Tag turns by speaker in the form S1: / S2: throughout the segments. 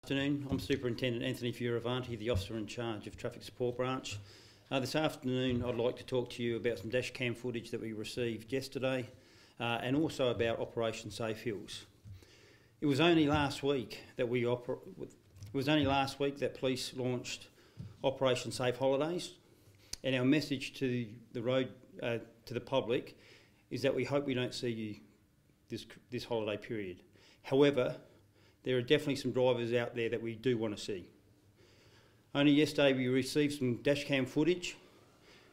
S1: Good afternoon. I'm Superintendent Anthony Fioravanti, the Officer in Charge of Traffic Support Branch. This afternoon I'd like to talk to you about some dashcam footage that we received yesterday and also about Operation Safe Hills. It was only last week that police launched Operation Safe Holidays, and our message to the public is that we hope we don't see you this holiday period. However, there are definitely some drivers out there that we do want to see. Only yesterday we received some dashcam footage.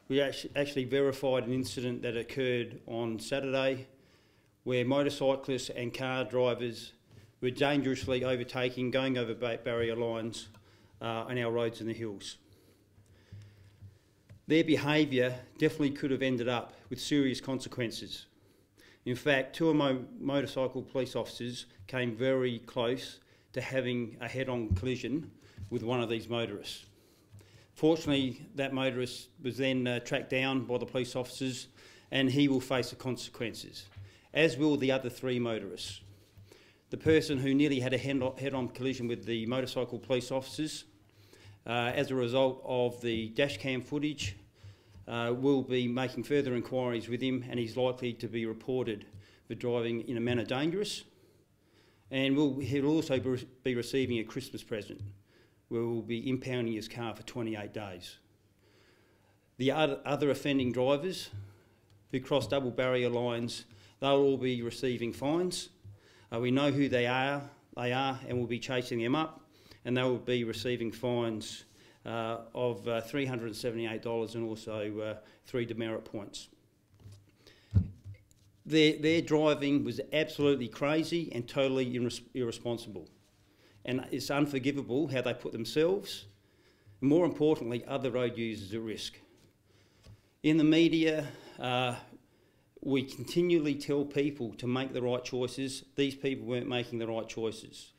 S1: We actually verified an incident that occurred on Saturday where motorcyclists and car drivers were dangerously overtaking, going over barrier lines on our roads in the hills. Their behaviour definitely could have ended up with serious consequences. In fact, two of my motorcycle police officers came very close to having a head-on collision with one of these motorists. Fortunately, that motorist was then tracked down by the police officers and he will face the consequences, as will the other three motorists. The person who nearly had a head-on collision with the motorcycle police officers, as a result of the dashcam footage, we'll be making further inquiries with him, and he's likely to be reported for driving in a manner dangerous. And he'll also be receiving a Christmas present, where we'll be impounding his car for 28 days. The other offending drivers who cross double barrier lines, they'll all be receiving fines. We know who they are, and we'll be chasing them up, and they will be receiving fines of $378 and also 3 demerit points. Their driving was absolutely crazy and totally irresponsible, and it's unforgivable how they put themselves, and more importantly, other road users at risk. In the media, we continually tell people to make the right choices. These people weren't making the right choices.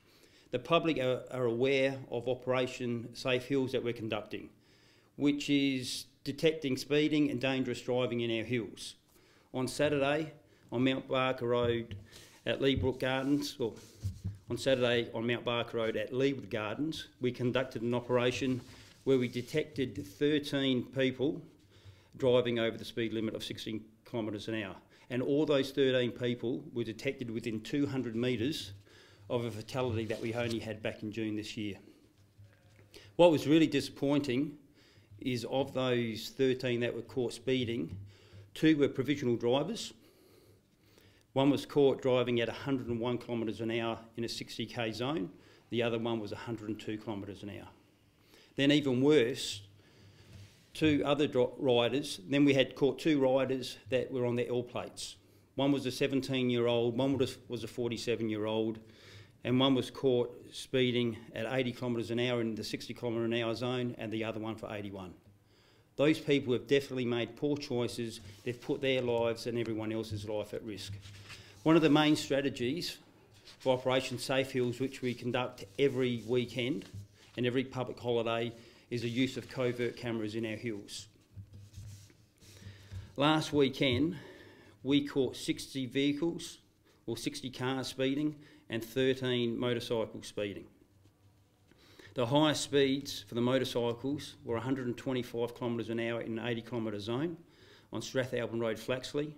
S1: The public are aware of Operation Safe Hills that we're conducting, which is detecting speeding and dangerous driving in our hills. On Saturday, on Mount Barker Road at Leabrook Gardens, or on Saturday on Mount Barker Road at Leawood Gardens, we conducted an operation where we detected 13 people driving over the speed limit of 16 kilometres an hour. And all those 13 people were detected within 200 metres of a fatality that we only had back in June this year. What was really disappointing is of those 13 that were caught speeding, 2 were provisional drivers. One was caught driving at 101 kilometres an hour in a 60k zone. The other one was 102 kilometres an hour. Then even worse, 2 other riders, then we had caught 2 riders that were on their L plates. One was a 17-year-old, one was a 47-year-old, and one was caught speeding at 80 kilometres an hour in the 60 kilometre an hour zone, and the other one for 81. Those people have definitely made poor choices. They've put their lives and everyone else's life at risk. One of the main strategies for Operation Safe Hills, which we conduct every weekend and every public holiday, is the use of covert cameras in our hills. Last weekend, we caught 60 vehicles, or 60 cars speeding, and 13 motorcycles speeding. The highest speeds for the motorcycles were 125 kilometres an hour in an 80 kilometre zone on Strathalbyn Road, Flaxley,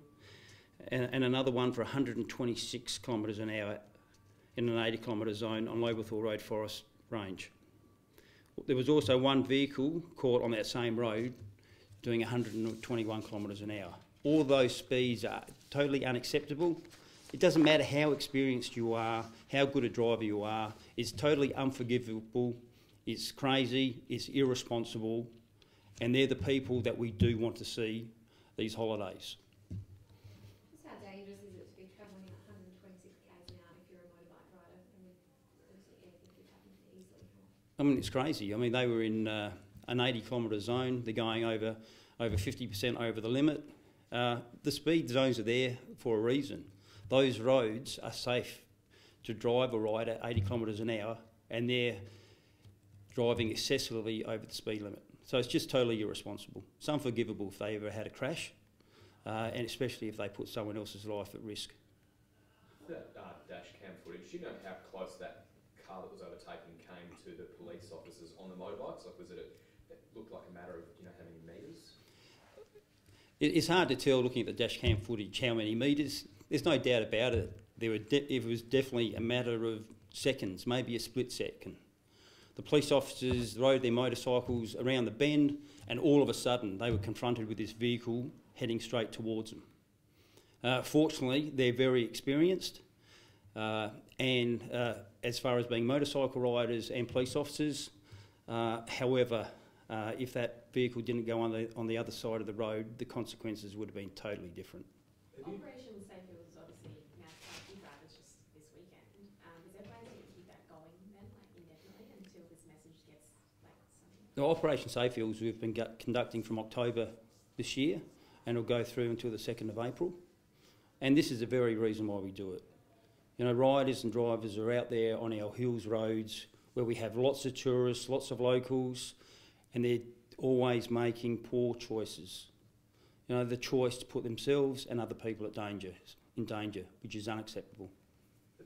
S1: and another one for 126 kilometres an hour in an 80 kilometre zone on Lobethal Road, Forest Range. There was also one vehicle caught on that same road doing 121 kilometres an hour. All those speeds are totally unacceptable. It doesn't matter how experienced you are, how good a driver you are, it's totally unforgivable, it's crazy, it's irresponsible, and they're the people that we do want to see these holidays.
S2: How dangerous is it to be travelling at 126 k's an hour if you're a motorbike rider? Anything could happen easily.
S1: I mean, it's crazy. I mean, they were in an 80 kilometre zone, they're going over 50% over the limit. The speed zones are there for a reason. Those roads are safe to drive or ride at 80 kilometres an hour, and they're driving excessively over the speed limit. So it's just totally irresponsible. It's unforgivable if they ever had a crash, and especially if they put someone else's life at risk.
S3: That dash cam footage, do you know how close that car that was overtaken came to the police officers on the motorbikes? Like, was it looked like a matter of, you know, how many metres?
S1: It's hard to tell looking at the dash cam footage how many metres. There's no doubt about it. It was definitely a matter of seconds, maybe a split second. The police officers rode their motorcycles around the bend, and all of a sudden they were confronted with this vehicle heading straight towards them. Fortunately, they're very experienced, and as far as being motorcycle riders and police officers, however, if that vehicle didn't go on the other side of the road, the consequences would have been totally different.
S2: Operation Safefield was obviously now safety drivers just this weekend. Is there plans to keep that going then, like indefinitely, until this message gets like something?
S1: The Operation Safefields we've been conducting from October this year, and it'll go through until the 2nd of April. And this is the very reason why we do it. You know, riders and drivers are out there on our hills roads where we have lots of tourists, lots of locals, and they're always making poor choices. You know, the choice to put themselves and other people in danger, which is unacceptable.